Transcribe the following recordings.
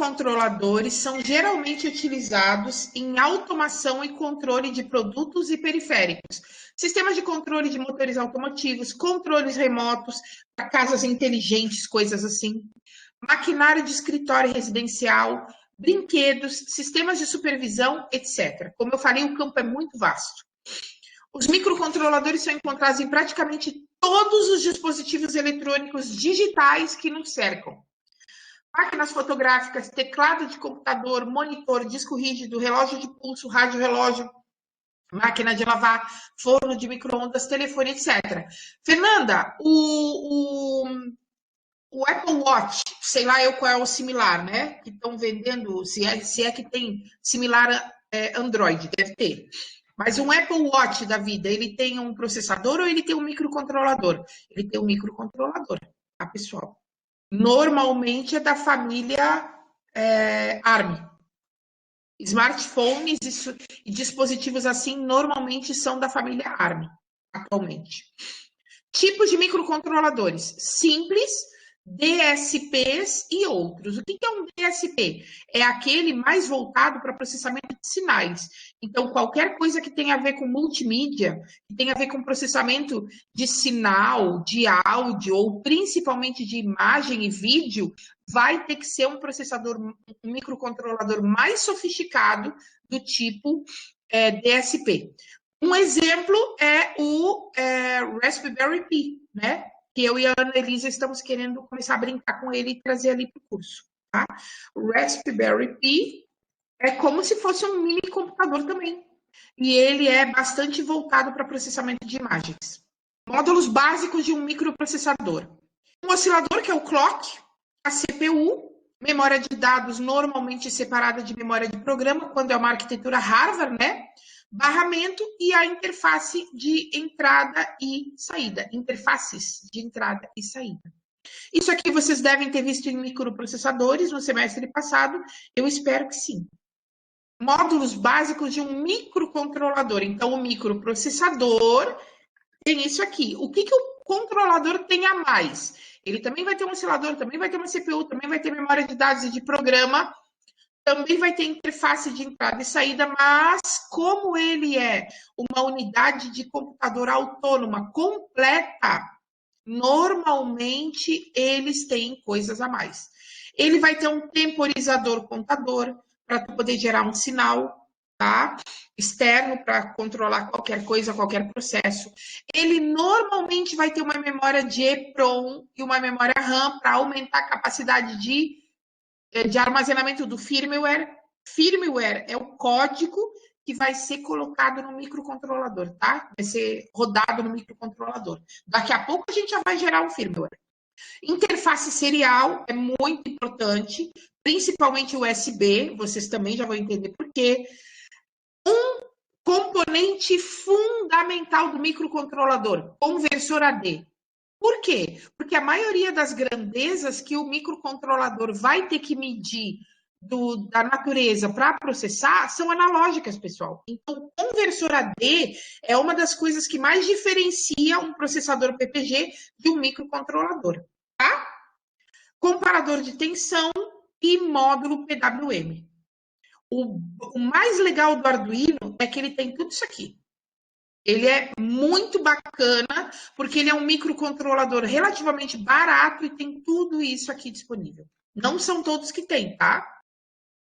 microcontroladores são geralmente utilizados em automação e controle de produtos e periféricos, sistemas de controle de motores automotivos, controles remotos para casas inteligentes, coisas assim, maquinário de escritório residencial, brinquedos, sistemas de supervisão, etc. Como eu falei, o campo é muito vasto. Os microcontroladores são encontrados em praticamente todos os dispositivos eletrônicos digitais que nos cercam. Máquinas fotográficas, teclado de computador, monitor, disco rígido, relógio de pulso, rádio-relógio, máquina de lavar, forno de micro-ondas, telefone, etc. Fernanda, o Apple Watch, sei lá eu qual é o similar, né? Que estão vendendo, se é que tem similar Android, deve ter. Mas um Apple Watch da vida, ele tem um processador ou ele tem um microcontrolador? Ele tem um microcontrolador, tá, pessoal? Normalmente é da família ARM. Smartphones e dispositivos assim normalmente são da família ARM, atualmente. Tipos de microcontroladores: simples, DSPs e outros. O que é um DSP? É aquele mais voltado para processamento de sinais. Então, qualquer coisa que tenha a ver com multimídia, que tenha a ver com processamento de sinal, de áudio, ou principalmente de imagem e vídeo, vai ter que ser um processador, um microcontrolador mais sofisticado do tipo DSP. Um exemplo é o Raspberry Pi, né? Que eu e a Ana Elisa estamos querendo começar a brincar com ele e trazer ali para o curso. Tá? O Raspberry Pi é como se fosse um mini computador também. E ele é bastante voltado para processamento de imagens. Módulos básicos de um microprocessador. Um oscilador, que é o clock, a CPU, memória de dados normalmente separada de memória de programa, quando é uma arquitetura Harvard, né? Barramento e a interface de entrada e saída. Interfaces de entrada e saída. Isso aqui vocês devem ter visto em microprocessadores no semestre passado. Eu espero que sim. Módulos básicos de um microcontrolador. Então, o microprocessador tem isso aqui. O que o controlador tem a mais? Ele também vai ter um oscilador, também vai ter uma CPU, também vai ter memória de dados e de programa, também vai ter interface de entrada e saída, mas como ele é uma unidade de computador autônoma completa, normalmente eles têm coisas a mais. Ele vai ter um temporizador contador para poder gerar um sinal, tá? Externo para controlar qualquer coisa, qualquer processo. Ele normalmente vai ter uma memória de EEPROM e uma memória RAM para aumentar a capacidade de armazenamento do firmware. Firmware é o código que vai ser colocado no microcontrolador, tá? Vai ser rodado no microcontrolador. Daqui a pouco a gente já vai gerar um firmware. Interface serial é muito importante, principalmente USB, vocês também já vão entender por quê. Um componente fundamental do microcontrolador, conversor AD. Por quê? Porque a maioria das grandezas que o microcontrolador vai ter que medir da natureza para processar são analógicas, pessoal. Então, o conversor AD é uma das coisas que mais diferencia um processador PPG de um microcontrolador, tá? Comparador de tensão e módulo PWM. O mais legal do Arduino é que ele tem tudo isso aqui. Ele é muito bacana, porque ele é um microcontrolador relativamente barato e tem tudo isso aqui disponível. Não são todos que tem, tá?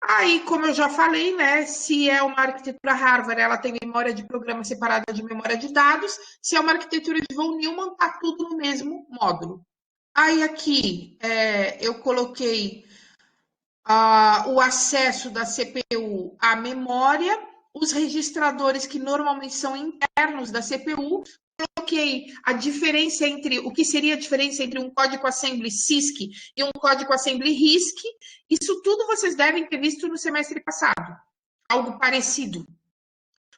Aí, como eu já falei, né? Se é uma arquitetura Harvard, ela tem memória de programa separada de memória de dados. Se é uma arquitetura de von Neumann, tá tudo no mesmo módulo. Aí aqui eu coloquei o acesso da CPU à memória, os registradores que normalmente são internos da CPU, coloquei a diferença entre, o que seria a diferença entre um código assembly CISC e um código assembly RISC. Isso tudo vocês devem ter visto no semestre passado, algo parecido.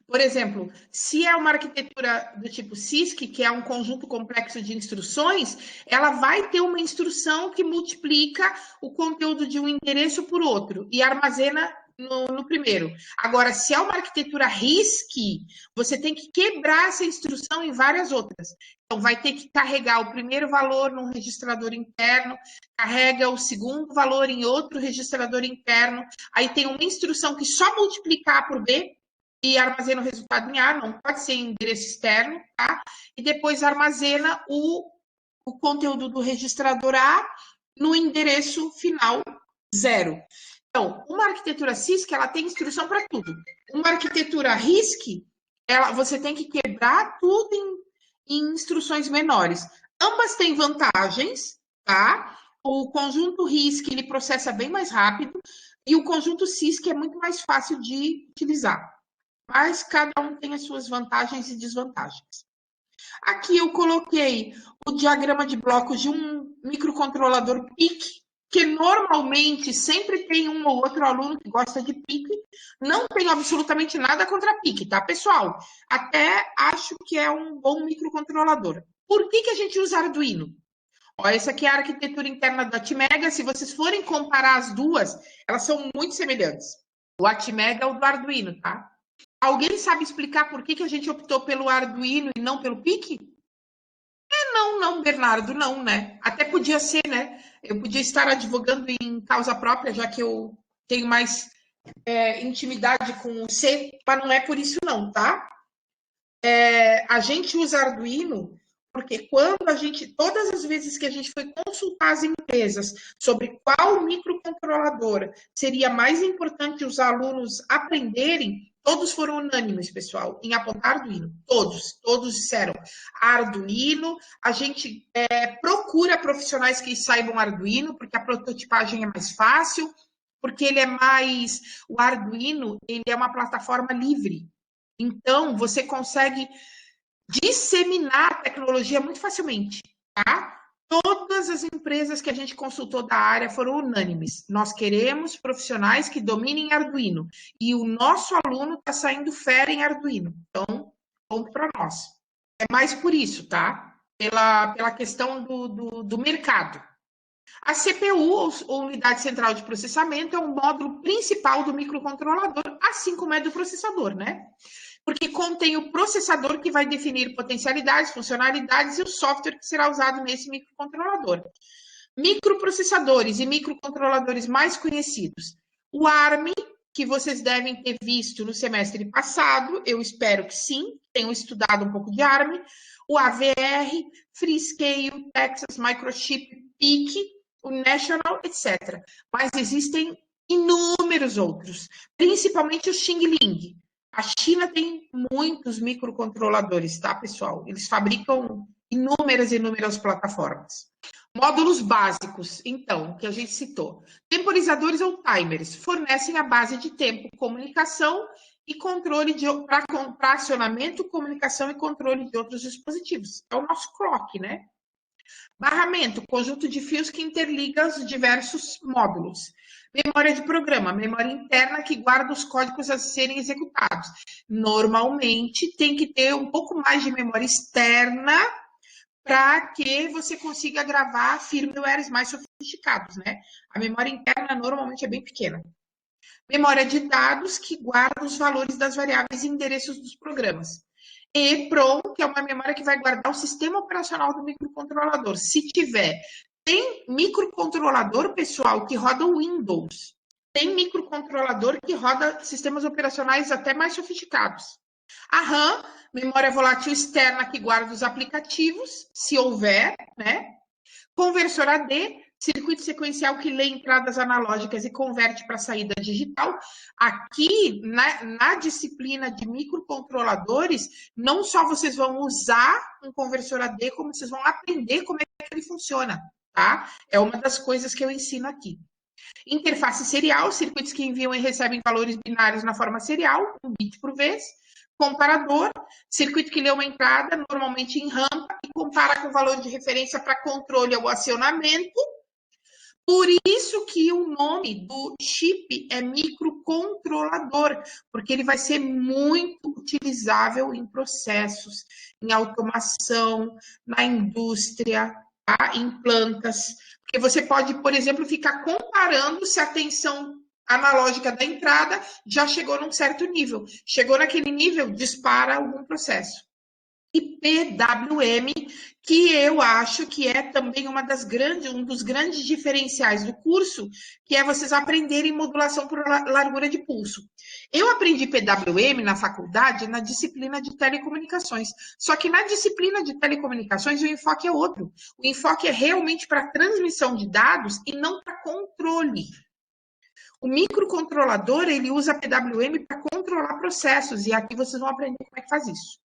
Por exemplo, se é uma arquitetura do tipo CISC, que é um conjunto complexo de instruções, ela vai ter uma instrução que multiplica o conteúdo de um endereço por outro e armazena no primeiro. Agora, se é uma arquitetura RISC, você tem que quebrar essa instrução em várias outras. Então, vai ter que carregar o primeiro valor num registrador interno, carrega o segundo valor em outro registrador interno, aí tem uma instrução que só multiplica A por B e armazena o resultado em A, não pode ser em endereço externo, tá? E depois armazena o conteúdo do registrador A no endereço final 0. Então, uma arquitetura CISC, ela tem instrução para tudo. Uma arquitetura RISC, você tem que quebrar tudo em instruções menores. Ambas têm vantagens, tá? O conjunto RISC, ele processa bem mais rápido, e o conjunto CISC é muito mais fácil de utilizar. Mas cada um tem as suas vantagens e desvantagens. Aqui eu coloquei o diagrama de blocos de um microcontrolador PIC, que normalmente sempre tem um ou outro aluno que gosta de PIC. Não tenho absolutamente nada contra PIC, tá, pessoal? Até acho que é um bom microcontrolador. Por que a gente usa Arduino? Ó, essa aqui é a arquitetura interna do Atmega. Se vocês forem comparar as duas, elas são muito semelhantes. O Atmega é o do Arduino, tá? Alguém sabe explicar por que a gente optou pelo Arduino e não pelo PIC? Não, Bernardo, não, né? Até podia ser, né? Eu podia estar advogando em causa própria, já que eu tenho mais intimidade com o C, mas não é por isso não, tá? A gente usa Arduino porque todas as vezes que a gente foi consultar as empresas sobre qual microcontrolador seria mais importante os alunos aprenderem, todos foram unânimes, pessoal, em apontar Arduino. Todos disseram Arduino. A gente procura profissionais que saibam Arduino, porque a prototipagem é mais fácil, porque o Arduino, ele é uma plataforma livre. Então, você consegue disseminar a tecnologia muito facilmente, tá? Todas as empresas que a gente consultou da área foram unânimes. Nós queremos profissionais que dominem Arduino. E o nosso aluno está saindo fera em Arduino. Então, ponto para nós. É mais por isso, tá? Pela questão do mercado. A CPU, ou Unidade Central de Processamento, é um módulo principal do microcontrolador, assim como é do processador, né? Porque contém o processador que vai definir potencialidades, funcionalidades e o software que será usado nesse microcontrolador. Microprocessadores e microcontroladores mais conhecidos. O ARM, que vocês devem ter visto no semestre passado, eu espero que sim, tenham estudado um pouco de ARM. O AVR, Freescale, Texas Microchip, PIC, o National, etc. Mas existem inúmeros outros, principalmente o Xing-Ling. A China tem muitos microcontroladores, tá, pessoal? Eles fabricam inúmeras plataformas. Módulos básicos, então, que a gente citou. Temporizadores ou timers fornecem a base de tempo, comunicação e controle para acionamento, comunicação e controle de outros dispositivos. É o nosso clock, né? Barramento, conjunto de fios que interliga os diversos módulos. Memória de programa, memória interna que guarda os códigos a serem executados. Normalmente tem que ter um pouco mais de memória externa para que você consiga gravar firmwares mais sofisticados, né? A memória interna normalmente é bem pequena. Memória de dados que guarda os valores das variáveis e endereços dos programas. EEPROM, que é uma memória que vai guardar o sistema operacional do microcontrolador. Se tiver. Tem microcontrolador, pessoal, que roda o Windows. Tem microcontrolador que roda sistemas operacionais até mais sofisticados. A RAM, memória volátil externa que guarda os aplicativos, se houver, né? Conversor AD, circuito sequencial que lê entradas analógicas e converte para saída digital. Aqui, na disciplina de microcontroladores, não só vocês vão usar um conversor AD, como vocês vão aprender como é que ele funciona, tá? É uma das coisas que eu ensino aqui. Interface serial, circuitos que enviam e recebem valores binários na forma serial, um bit por vez. Comparador, circuito que lê uma entrada, normalmente em rampa, e compara com o valor de referência para controle ou acionamento. Por isso que o nome do chip é microcontrolador, porque ele vai ser muito utilizável em processos, em automação, na indústria, tá? Em plantas. Porque você pode, por exemplo, ficar comparando se a tensão analógica da entrada, já chegou num certo nível. Chegou naquele nível, dispara algum processo. E PWM, que eu acho que é também um dos grandes diferenciais do curso, que é vocês aprenderem modulação por largura de pulso. Eu aprendi PWM na faculdade, na disciplina de telecomunicações. Só que na disciplina de telecomunicações o enfoque é outro. O enfoque é realmente para transmissão de dados e não para controle. O microcontrolador, ele usa PWM para controlar processos, e aqui vocês vão aprender como é que faz isso.